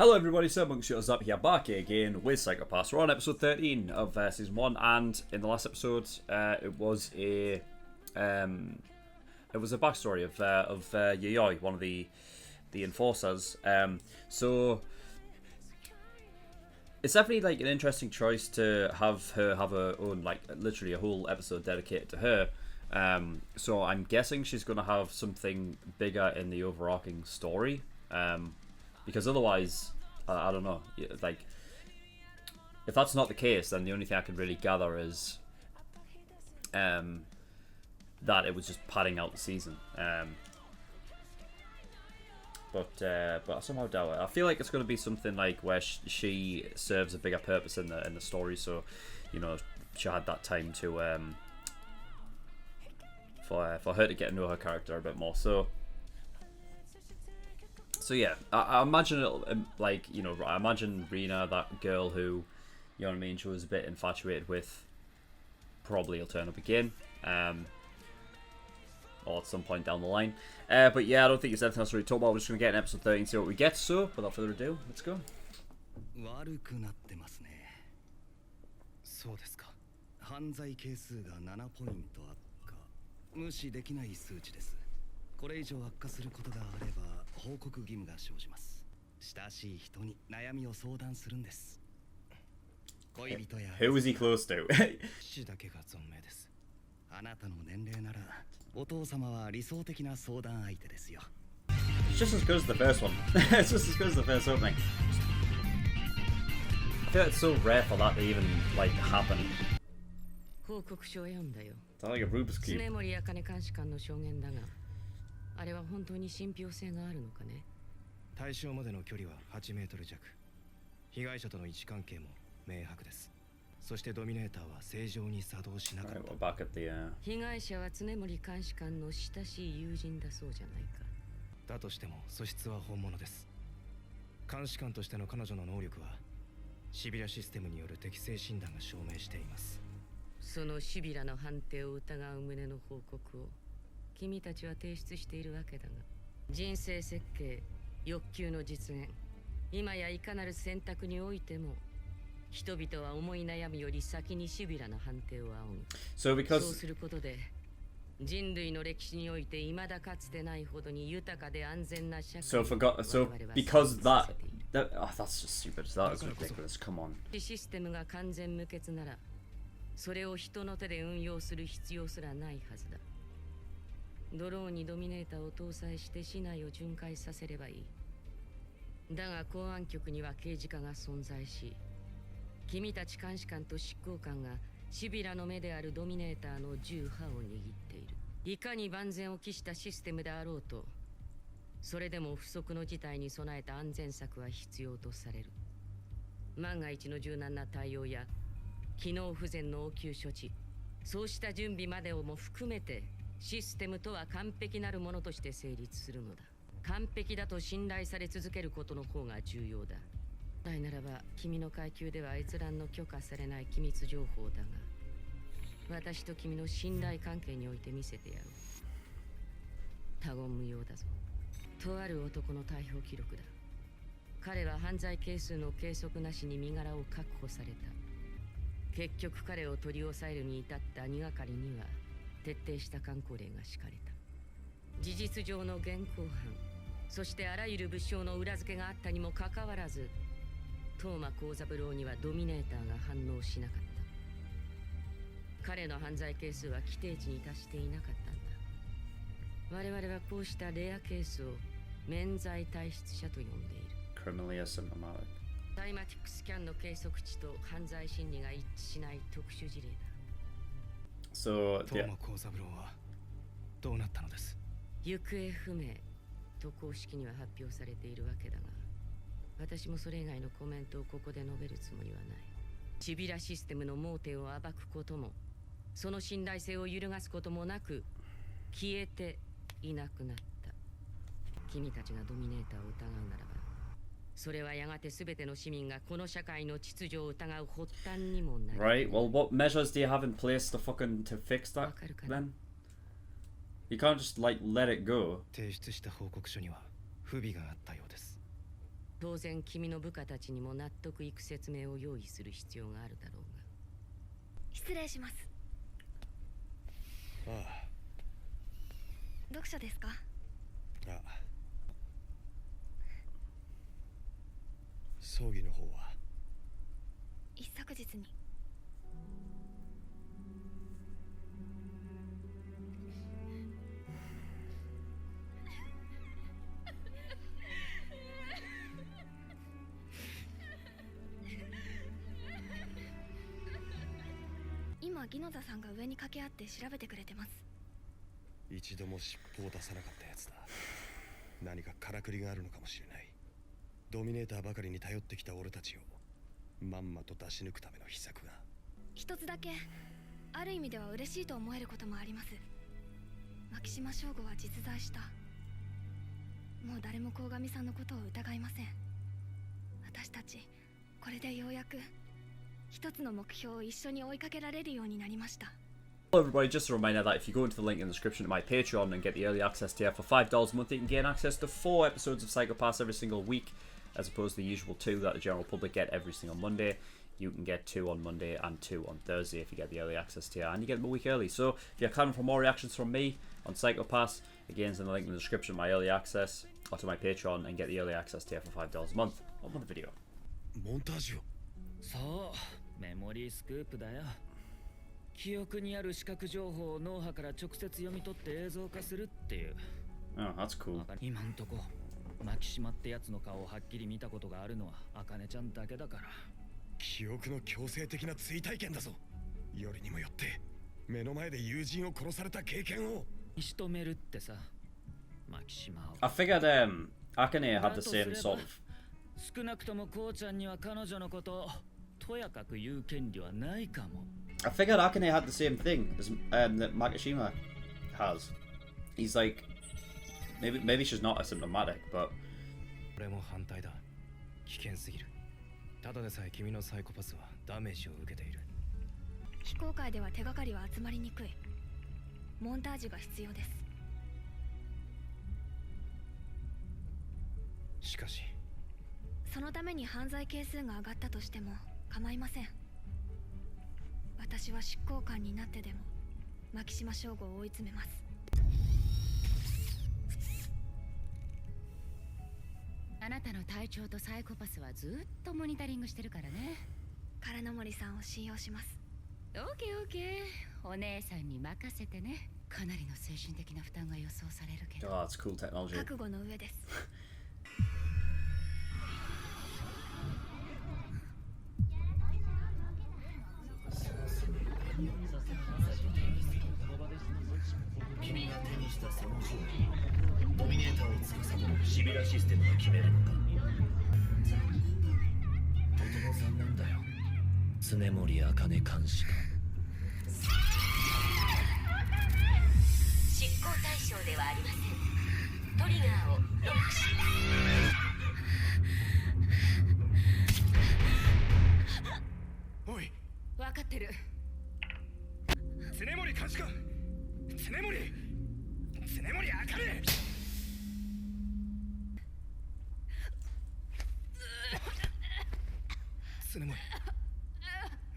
Hello everybody, SirMonkeySuit up here, back again with Psychopaths. We're on episode 13 of season 1, and in the last episode, it was a backstory of Yayoi, one of the enforcers. So it's definitely like an interesting choice to have her have her own, like literally a whole episode dedicated to her. So I'm guessing she's gonna have something bigger in the overarching story. Because otherwise, I don't know, like, if that's not the case, then the only thing I can really gather is that it was just padding out the season. But I somehow doubt it. I feel like it's going to be something like where she serves a bigger purpose in the story, so, you know, she had that time to for her to get to know her character a bit more. So yeah, I imagine it'll, like, you know, I imagine Rena, that girl who, you know what I mean, she was a bit infatuated with, probably will turn up again, or at some point down the line. But yeah, I don't think there's anything else to really talk about. We're just going to get in episode 13 and see what we get. So, without further ado, let's go. 悪くなってますね。そうですか。犯罪係数が7ポイント悪化。無視できない数値です。これ以上悪化することがあれば報告義務が生じます。親しい人に悩みを相談するんです。恋人や Who was he close to? 父だけが存命です。あなたの年齢ならお父様は理想的な相談相手ですよ。 It's just as good as the first one. It's just as good as the first opening. I feel like it's so rare for that to even, like, happen. 報告書を読んだよ。 It's not like a Rubik's 常 Cube. 森茜監視官の証言だが、あれは本当に信憑性があるのかね。対象までの距離は8メートル弱。被害者との位置関係も明白です。そしてドミネーターは正常に作動しなかっ Right, た。 we're back at the, 被害者は常森監視官の親しい友人だそうじゃないか。だとしても素質は本物です。監視官としての彼女の能力はシビラシステムによる適正診断が証明しています。そのシビラの判定を疑う旨の報告を君たちは提出しているわけだが、人生設計、欲求の実現、今やいかなる選択においても人々は思い悩みより先にシビラの判定を仰ぐ。 So そう because することで人類の歴史において未だかつてないほどに豊かで安全な社会 so を because 我々は that oh, that's just stupid. That is ridiculous. Come on. システムが完全無欠ならそれを人の手で運用する必要すらないはずだ。ドローンにドミネーターを搭載して市内を巡回させればいい。だが公安局には刑事課が存在し、君たち監視官と執行官がシビラの目であるドミネーターの銃刃を握っている。いかに万全を期したシステムであろうと、それでも不測の事態に備えた安全策は必要とされる。万が一の柔軟な対応や機能不全の応急処置、そうした準備までをも含めてシステムとは完璧なるものとして成立するのだ。完璧だと信頼され続けることの方が重要だ。本来ならば君の階級では閲覧の許可されない機密情報だが、私と君の信頼関係において見せてやろう。他言無用だぞ。とある男の逮捕記録だ。彼は犯罪係数の計測なしに身柄を確保された。結局彼を取り押さえるに至った2係には徹底した箝口令が敷かれた。事実上の現行犯、そしてあらゆる物証の裏付けがあったにもかかわらず、東間幸三郎にはドミネーターが反応しなかった。彼の犯罪係数は規定値に達していなかったんだ。我々はこうしたレアケースを免罪退出者と呼んでいる。 criminally asymptomatic. タイマティックスキャンの計測値と犯罪心理が一致しない特殊事例だ。 So 東 yeah, 間幸三郎はどうなったのです。行方不明と公式には発表されているわけだが、私もそれ以外のコメントをここで述べるつもりはない。シビラシステムの盲点を暴くことも、その信頼性を揺るがすこともなく消えていなくなった。君たちがドミネーターを疑うならば、それはやがて全ての市民がこの社会の秩序を疑う発端にもなる。 right. Well, what measures do you have in place to fix that then? You can't just like let it go. 提出した報告書には不備があったようです。当然君の部下たちにも納得いく説明を用意する必要があるだろうが。失礼します。ああ。読書ですか？ああ。葬儀の方は一昨日に。今ギノザさんが上に掛け合って調べてくれてます。一度も尻尾を出さなかったやつだ。何かからくりがあるのかもしれない。ドミネーターばかりに頼ってきた俺たちをまんまと出し抜くための秘策が。一つだけある意味では嬉しいと思えることもあります。牧島省吾は実在した。もう誰も鴻上さんのことを疑いません。私たちこれでようやく一つの目標を一緒に追いかけられるようになりました。Hello everybody, just a reminder that if you go into the link in the description to my Patreon and get the early access tier for $5 a month, you can gain access to 4 episodes of Psycho Pass every single week, as opposed to the usual 2 that the general public get every single Monday. You can get 2 on Monday and 2 on Thursday if you get the early access tier, and you get them a week early. So if you're planning for more reactions from me on Psycho Pass, again, send the link in the description to my early access or to my Patreon and get the early access tier for $5 a month. On with the video. モンタージュ。そう、メモリースクープだよ。記憶にある視覚情報を脳波から直接読み取って映像化するっていう。Oh, that's cool. 今んとこ牧島ってやつの顔をはっきり見たことがあるのは茜ちゃんだけだから。記憶の強制的な追体験だぞ。よりにもよって目の前で友人を殺された経験を仕留めるってさ、牧島を。I figured Akane had the same sort of... 少なくともこうちゃんには彼女のことをとやかく言う権利はないかも。I figured Akane had the same thing as that Makishima has. He's like, maybe she's not asymptomatic, but 俺も反対だ。危険すぎる。ただでさえ君のサイコパスはダメージを受けている。非公開では手がかりは集まりにくい。モンタージュが必要です。しかしそのために犯罪係数が上がったとしても構いません。私は執行官になってでも牧島省吾を追い詰めます。あなたの体調とサイコパスはずっとモニタリングしてるからね。唐野森さんを信用します。オーケーオーケー、お姉さんに任せてね。かなりの精神的な負担が予想されるけど。oh, that's cool technology. 覚悟の上です。君が手にしたその銃、ドミネーターを司るシビラシステムが決めるのか。とても残念だよ、常森茜監視官。執行対象ではありません。トリガーをロックし。おい、分かってる。常森監視官、常森茜。常森。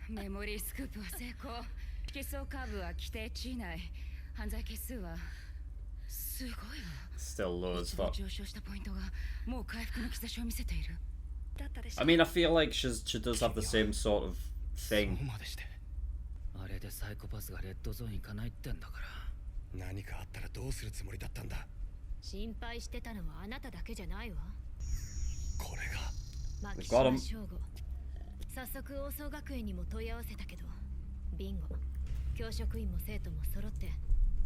メモリースクープは成功。基礎カーブは規定値以内。犯罪係数はすごいわ。 Still low as 一度 fuck. 上昇したポイントがもう回復の兆しを見せている。だったでしょ I mean, I feel like she does have the same sort of そ thing. こまでしてあれでサイコパスがレッドゾーン行かないってんだから。何かあったらどうするつもりだったんだ。心配してたのはあなただけじゃないわ。これが牧 got him. 島省吾。早速王総学園にも問い合わせたけどビンゴ。教職員も生徒も揃って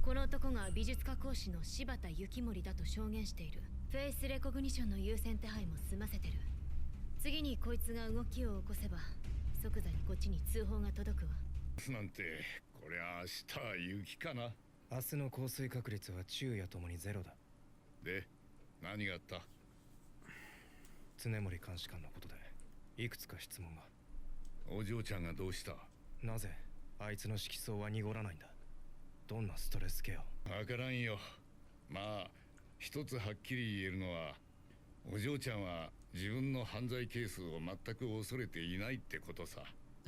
この男が美術家講師の柴田幸森だと証言している。フェイスレコグニションの優先手配も済ませてる。次にこいつが動きを起こせば即座にこっちに通報が届くわ。なんてこりゃ明日は雪かな。明日の降水確率は昼夜ともにゼロだ。で何があった。常森監視官のことでいくつか質問が。お嬢ちゃんがどうした。なぜあいつの色相は濁らないんだ。どんなストレスケア。わからんよ。まあ一つはっきり言えるのはお嬢ちゃんは自分の犯罪係数を全く恐れていないってことさ。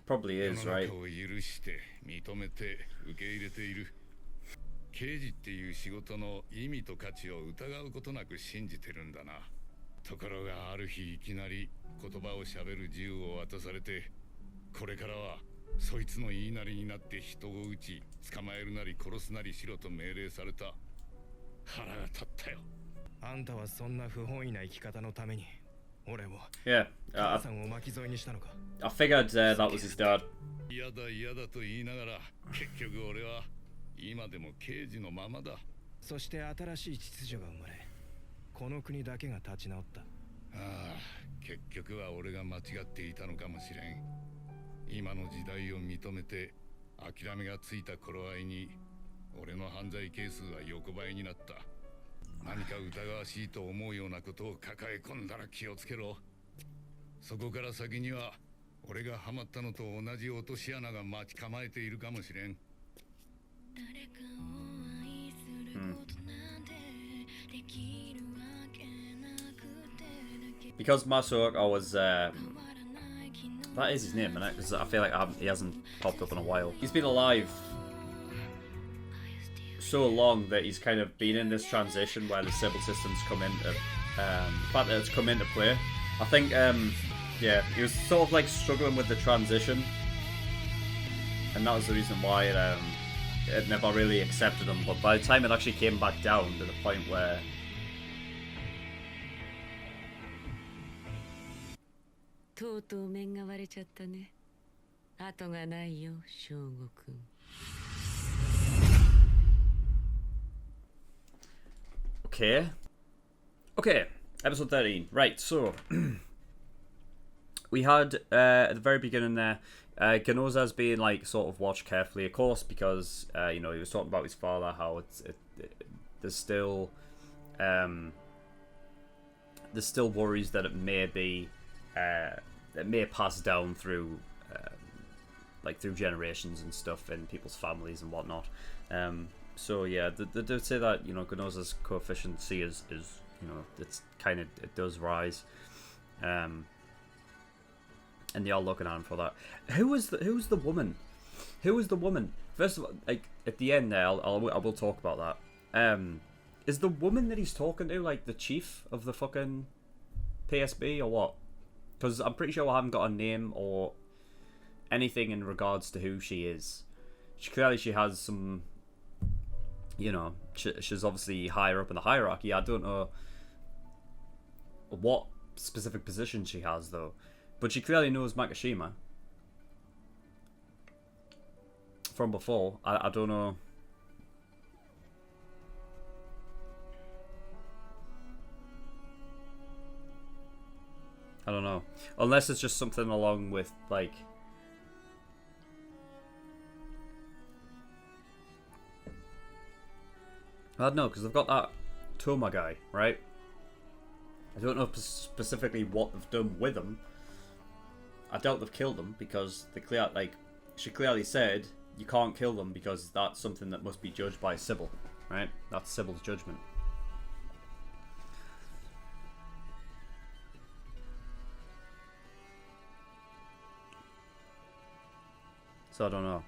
Probably 世 is, の right? 中を許して認めて受け入れている。刑事っていう仕事の意味と価値を疑うことなく信じてるんだな。ところがある日いきなり言葉をしゃべる自由を渡されて、これからはそいつの言いなりになって人を撃ち捕まえるなり殺すなりしろと命令された。腹が立ったよ。あんたはそんな不本意な生き方のために俺を Yeah, 母さんを巻き添えにしたのか。 I figured that was his dad. 嫌だ嫌だと言いながら結局俺は今でも刑事のままだ。そして新しい秩序が生まれ、この国だけが立ち直った。ああ、結局は俺が間違っていたのかもしれん。今の時代を認めて諦めがついた頃合いに俺の犯罪係数は横ばいになった。何か疑わしいと思うようなことを抱え込んだら気をつけろ。そこから先には俺がハマったのと同じ落とし穴が待ち構えているかもしれん。Because Masaoka was, that is his name, isn't it? Because I feel like he hasn't popped up in a while. He's been alive so long that he's kind of been in this transition where the civil systems come into, the fact that it's come into play. I think, yeah, he was sort of like struggling with the transition, and that was the reason why it never really accepted him. But by the time it actually came back down to the point where とうとう面が割れちゃったね。後がないよ、翔吾くん。Okay. Okay, episode 13. Right, so we had at the very beginning there, Ganoza's being like sort of watched carefully, of course, because you know, he was talking about his father, how there's still worries that it may be it may pass down through like through generations and stuff in people's families and whatnot. So yeah, they do say that, you know, Ganoza's coefficient C is you know, it's kind of, it does rise, and they are looking at him for that. Who was the woman? Who was the woman? First of all, like at the end there, I will talk about that. Is the woman that he's talking to like the chief of the fucking PSB or what? Because I'm pretty sure I haven't got a name or anything in regards to who she is. Clearly she has some, you know, she's obviously higher up in the hierarchy. I don't know what specific position she has though, but she clearly knows Makishima from before. I don't know. I don't know. Unless it's just something along with, like... I don't know, because they've got that Toma guy, right? I don't know specifically what they've done with him. I doubt they've killed him, because they she clearly said you can't kill them because that's something that must be judged by Sybil, right? That's Sybil's judgment. So I don't know.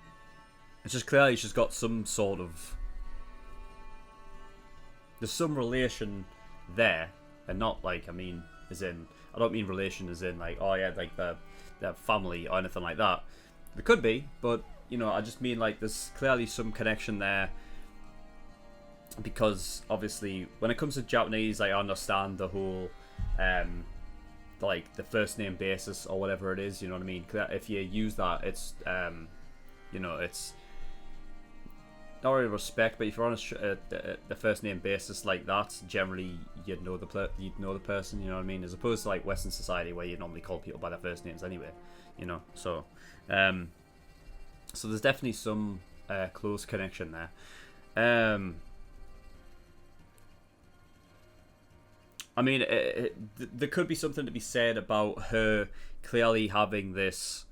It's just clearly she's got some sort of... There's some relation there, and not like, I mean, as in, I don't mean relation as in like, oh yeah, like the family or anything like that. There could be, but you know, I just mean like there's clearly some connection there, because obviously when it comes to Japanese, I understand the whole like the first name basis or whatever it is, you know what I mean? If you use that, it's you know, it's not really respect, but if you're on the first name basis like that, generally you'd know the person, you know what I mean? As opposed to like Western society where you normally call people by their first names anyway, you know. So so there's definitely some close connection there. I mean, there could be something to be said about her clearly having this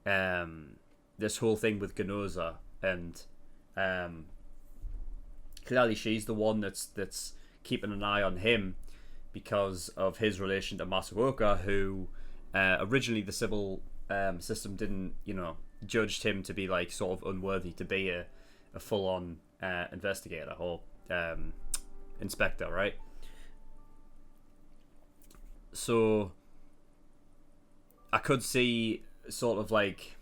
this whole thing with Ganoza, and clearly she's the one that's keeping an eye on him, because of his relation to Masuoka, who originally the civil system didn't, judged him to be like sort of unworthy to be a full-on investigator or inspector, right? So I could see sort of like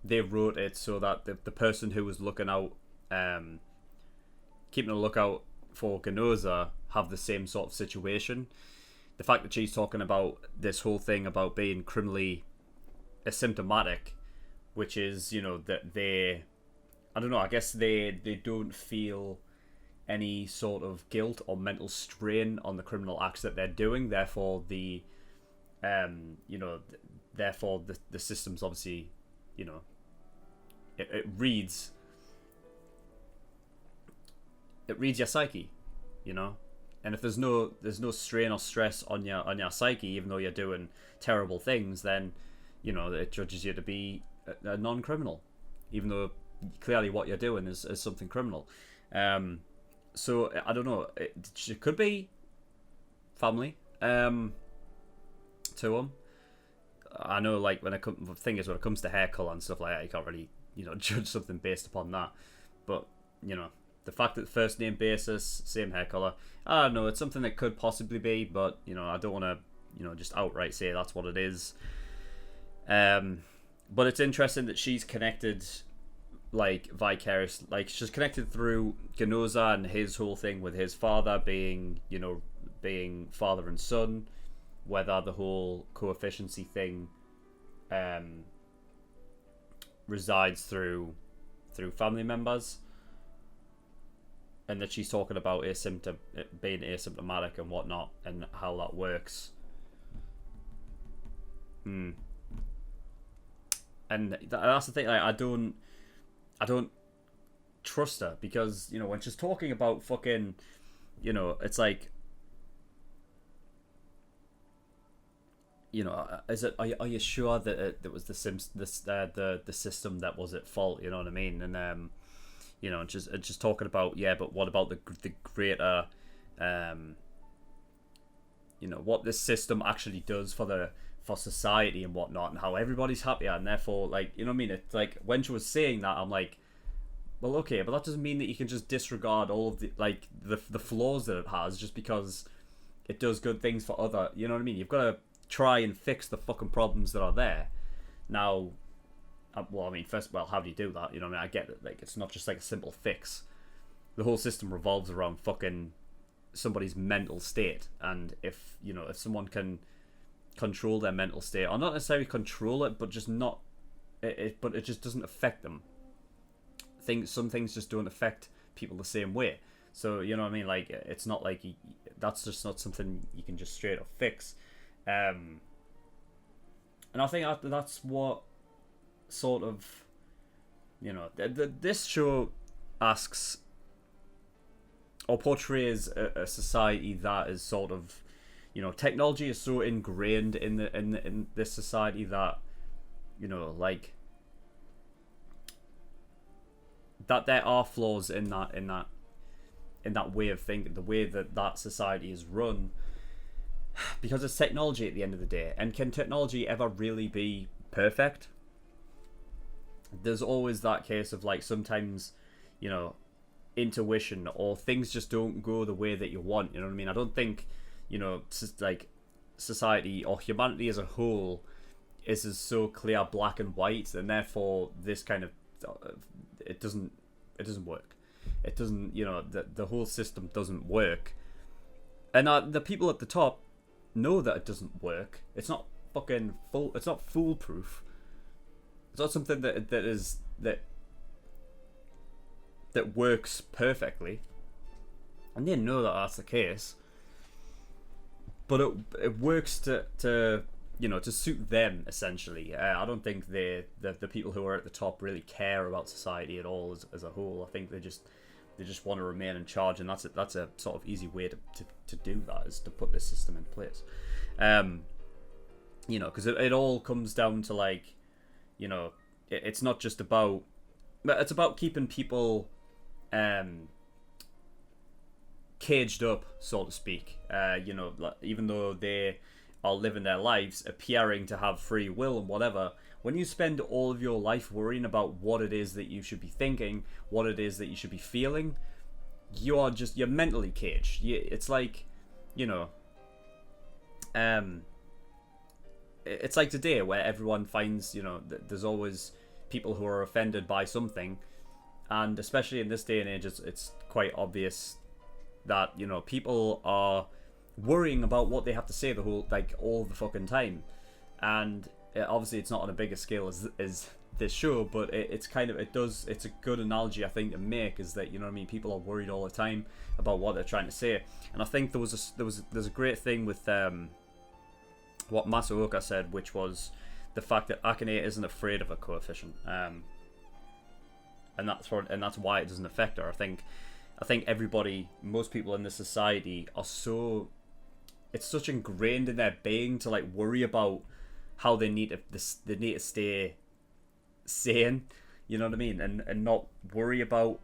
they wrote it so that the person who was looking out, keeping a lookout for Ganoza, have the same sort of situation. The fact that she's talking about this whole thing about being criminally asymptomatic, which is, that they, I don't know, I guess they don't feel any sort of guilt or mental strain on the criminal acts that they're doing. Therefore, therefore the system's obviously, it reads your psyche, and if there's no strain or stress on your psyche, even though you're doing terrible things, then it judges you to be a non-criminal, even though clearly what you're doing is something criminal. So I don't know, it could be family to him. I know, like, the thing is, when it comes to hair color and stuff like that, you can't really judge something based upon that. But the fact that first name basis, same hair color, I don't know, it's something that could possibly be, but I don't want to just outright say that's what it is. But it's interesting that she's connected, like, vicarious, like, she's connected through Ganoza and his whole thing with his father being being father and son, whether the whole coefficiency thing resides through family members, and that she's talking about being asymptomatic and whatnot, and how that works. And that's the thing, like, I don't trust her, because when she's talking about fucking, it's like, is it? Are you sure that it was the system that was at fault? You know what I mean? And just talking about, yeah, but what about the greater, what this system actually does for society and whatnot, and how everybody's happier, and therefore, like, what I mean? It's like, when she was saying that, I'm like, well, okay, but that doesn't mean that you can just disregard all of the flaws that it has just because it does good things for other. You know what I mean? You've got to try and fix the fucking problems that are there. Now, well, I mean, first, well, how do you do that? You know what I mean? I get it. Like, it's not just like a simple fix. The whole system revolves around fucking somebody's mental state, and if someone can control their mental state, or not necessarily control it, but just not it, but it just doesn't affect them. Some things just don't affect people the same way. So you know what I mean? Like, it's not like that's just not something you can just straight up fix. And I think that's what sort of, this show asks or portrays a society that is sort of, technology is so ingrained in this society that, like, that there are flaws in that way of thinking, the way that society is run. Because it's technology at the end of the day, and can technology ever really be perfect? There's always that case of, like, sometimes, intuition or things just don't go the way that you want. You know what I mean? I don't think, like, society or humanity as a whole is so clear black and white, and therefore this kind of it doesn't work. It doesn't, the whole system doesn't work, and the people at the top know that it doesn't work. It's not fucking it's not foolproof. It's not something that works perfectly, and they know that that's the case. But it works to suit them, essentially. I don't think the people who are at the top really care about society at all as a whole. I think they just want to remain in charge, and that's a sort of easy way to do that, is to put this system in place. Because it all comes down to, like, it's not just about, it's about keeping people caged up, so to speak. You know, like, even though they are living their lives, appearing to have free will and whatever, when you spend all of your life worrying about what it is that you should be thinking, what it is that you should be feeling, you're mentally caged. It's like, you know, it's like today where everyone finds, you know, there's always people who are offended by something, and especially in this day and age, it's quite obvious that, you know, people are worrying about what they have to say all the fucking time. And obviously it's not on a bigger scale as this show, but it's a good analogy, I think, to make, is that, you know what I mean, people are worried all the time about what they're trying to say. And I think there's a great thing with what Masuoka said, which was the fact that Akane isn't afraid of a coefficient, and that's why it doesn't affect her. I think everybody, most people in this society are it's such ingrained in their being to like worry about how they need to stay sane, you know what I mean, and not worry about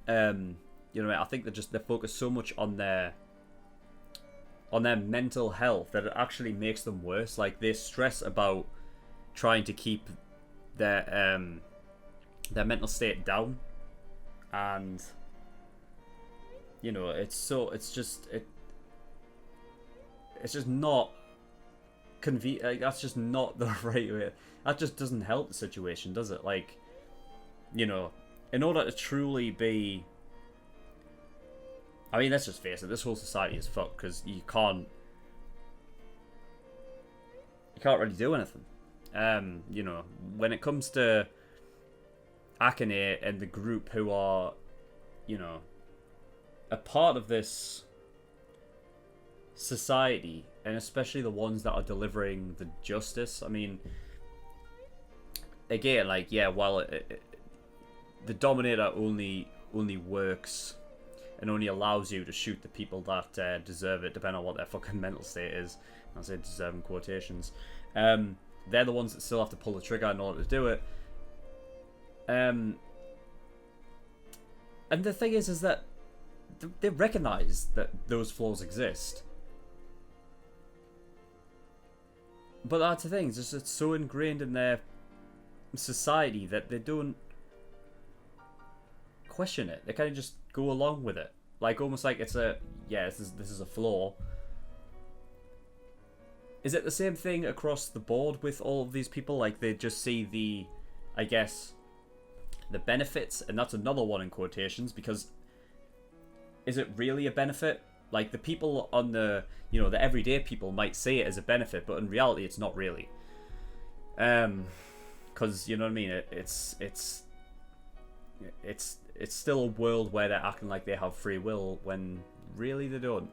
you know, I think they focus so much on their mental health that it actually makes them worse. Like, they stress about trying to keep their mental state down, and you know, it's just not convenient. Like, that's just not the right way. That just doesn't help the situation, does it? Like, you know, in order to truly be, I mean, let's just face it, this whole society is fucked, because you can't really do anything. You know, when it comes to Akane and the group who are, you know, a part of this society, and especially the ones that are delivering the justice, I mean, again, like, yeah, while the Dominator only works and only allows you to shoot the people that deserve it, depending on what their fucking mental state is. I say deserve in quotations. They're the ones that still have to pull the trigger in order to do it. And the thing is that they recognize that those flaws exist. But that's the thing, it's so ingrained in their society that they don't question it. They kind of just go along with it, like almost like it's this is a flaw. Is it the same thing across the board with all of these people? Like, they just see the benefits, and that's another one in quotations, because is it really a benefit? Like, the people on the, you know, the everyday people might say it as a benefit, but in reality it's not really. Because, you know what I mean, it's still a world where they're acting like they have free will when really they don't.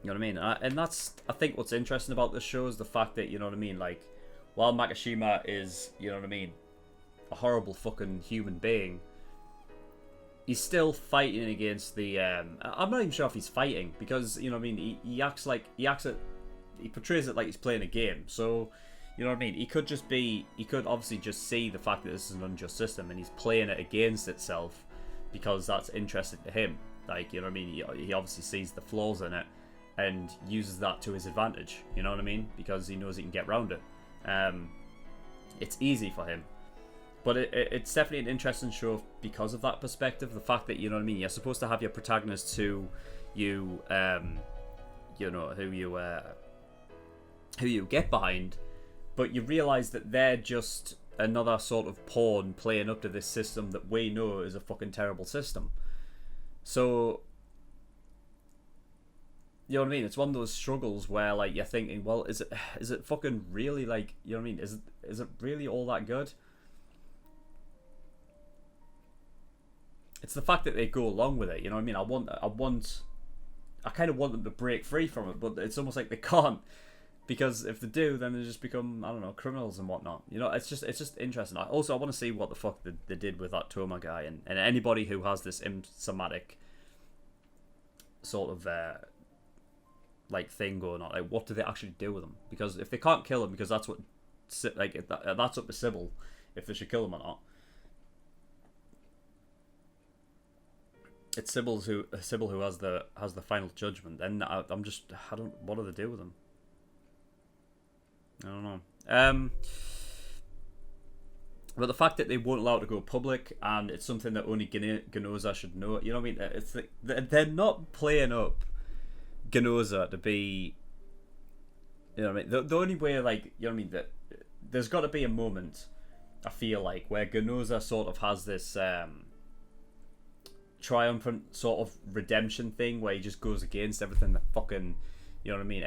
You know what I mean? And that's, I think, what's interesting about this show is the fact that, you know what I mean, like, while Makishima is, you know what I mean, a horrible fucking human being, he's still fighting against the, I'm not even sure if he's fighting, because, you know what I mean, he portrays it like he's playing a game, so, you know what I mean, he could obviously just see the fact that this is an unjust system, and he's playing it against itself, because that's interesting to him. Like, you know what I mean, he obviously sees the flaws in it, and uses that to his advantage, you know what I mean, because he knows he can get around it. It's easy for him. But it's definitely an interesting show because of that perspective. The fact that, you know what I mean, you're supposed to have your protagonists who you know, who you get behind, but you realise that they're just another sort of pawn playing up to this system that we know is a fucking terrible system. So, you know what I mean? It's one of those struggles where, like, you're thinking, well, is it fucking really, like, you know what I mean? Is it really all that good? It's the fact that they go along with it, you know what I mean? I kind of want them to break free from it, but it's almost like they can't, because if they do, then they just become, I don't know, criminals and whatnot. You know, it's just interesting. I want to see what the fuck they did with that Toma guy, and anybody who has this somatic sort of like thing going on. Like, what do they actually do with him? Because if they can't kill him, because that's what, like, that's up to Sybil if they should kill him or not. it's Sybil who has the final judgment, then I don't, what do they do with them? I don't know. But the fact that they won't allow it to go public, and it's something that only Ganoza should know, you know what I mean? It's like, they're not playing up Ganoza to be, you know what I mean? The only way, like, you know what I mean, that there's got to be a moment, I feel like, where Ganoza sort of has this triumphant sort of redemption thing where he just goes against everything that fucking, you know what I mean?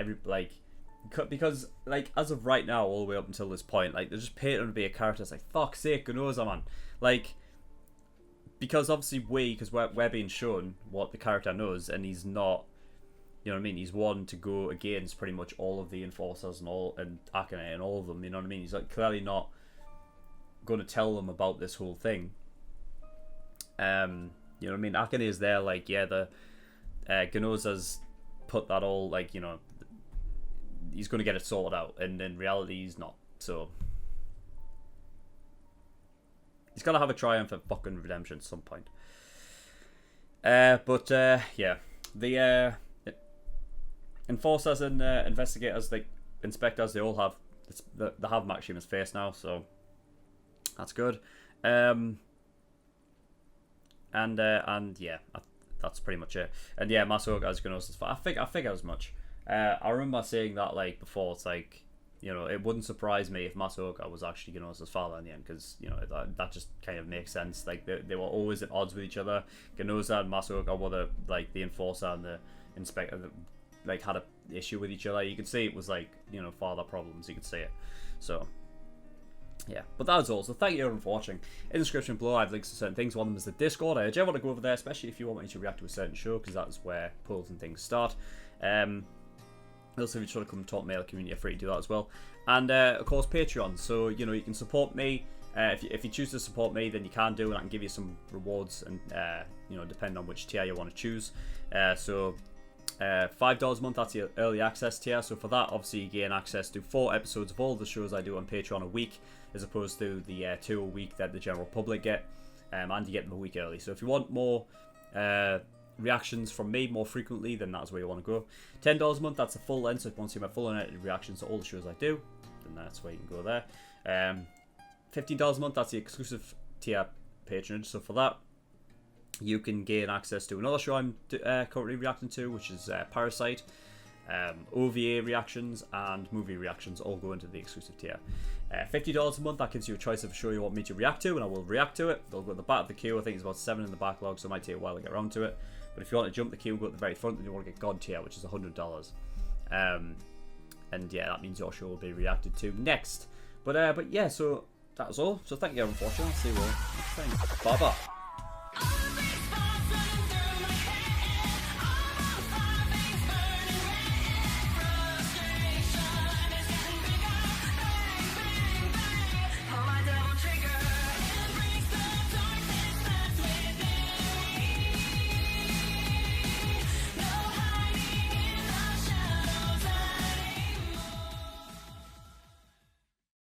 Because, like, as of right now, all the way up until this point, like, they're just painting him to be a character that's like, fuck's sake, Ganoza, man. Like, because obviously because we're being shown what the character knows, and he's not, you know what I mean, he's one to go against pretty much all of the Enforcers and Akane and all of them, you know what I mean? He's, like, clearly not going to tell them about this whole thing. You know what I mean? Akane is there, like, yeah, Ganoza's put that all, like, you know, he's going to get it sorted out, and in reality he's not, so he's got to have a triumphant fucking redemption at some point. Yeah, the Enforcers and investigators, like inspectors, they all have, they have Maxima's face now, so that's good. And yeah, that's pretty much it. And yeah, Masaoka is going to, I figure as much. I remember saying that, like, before. It's like, you know, it wouldn't surprise me if Masaoka was actually Ganoza's father in the end, because, you know, that just kind of makes sense. Like, they were always at odds with each other. Ganoza and Masaoka were the enforcer and the inspector that, like, had a issue with each other. You could see it was, like, you know, father problems. You could see it. So yeah, but that was all. So thank you everyone for watching. In the description below, I have links to certain things. One of them is the Discord. I urge everyone to go over there, especially if you want me to react to a certain show, because that's where polls and things start. Also, if you just want to come and talk to me in the community, you're free to do that as well. And of course, Patreon. So, you know, you can support me. If you choose to support me, then you can do, and I can give you some rewards, and you know, depending on which tier you want to choose. So $5 a month, that's your early access tier. So for that, obviously, you gain access to 4 episodes of all the shows I do on Patreon a week, as opposed to the 2 a week that the general public get, and you get them a week early. So if you want more reactions from me more frequently, then that's where you want to go. $10 a month, that's a full length, so if you want to see my full unedited reactions to all the shows I do, then that's where you can go there. $15 a month, that's the exclusive tier patronage. So for that, you can gain access to another show I'm currently reacting to, which is Parasite. OVA reactions and movie reactions all go into the exclusive tier. $50 a month, that gives you a choice of a show you want me to react to, and I will react to it. They'll go at the back of the queue. I think it's about 7 in the backlog, so it might take a while to get around to it. But if you want to jump the queue and go at the very front, then you want to get God tier, which is $100. And yeah, that means your show will be reacted to next. But yeah, so that was all. So thank you everyone for watching. I'll see you all next time. Bye bye.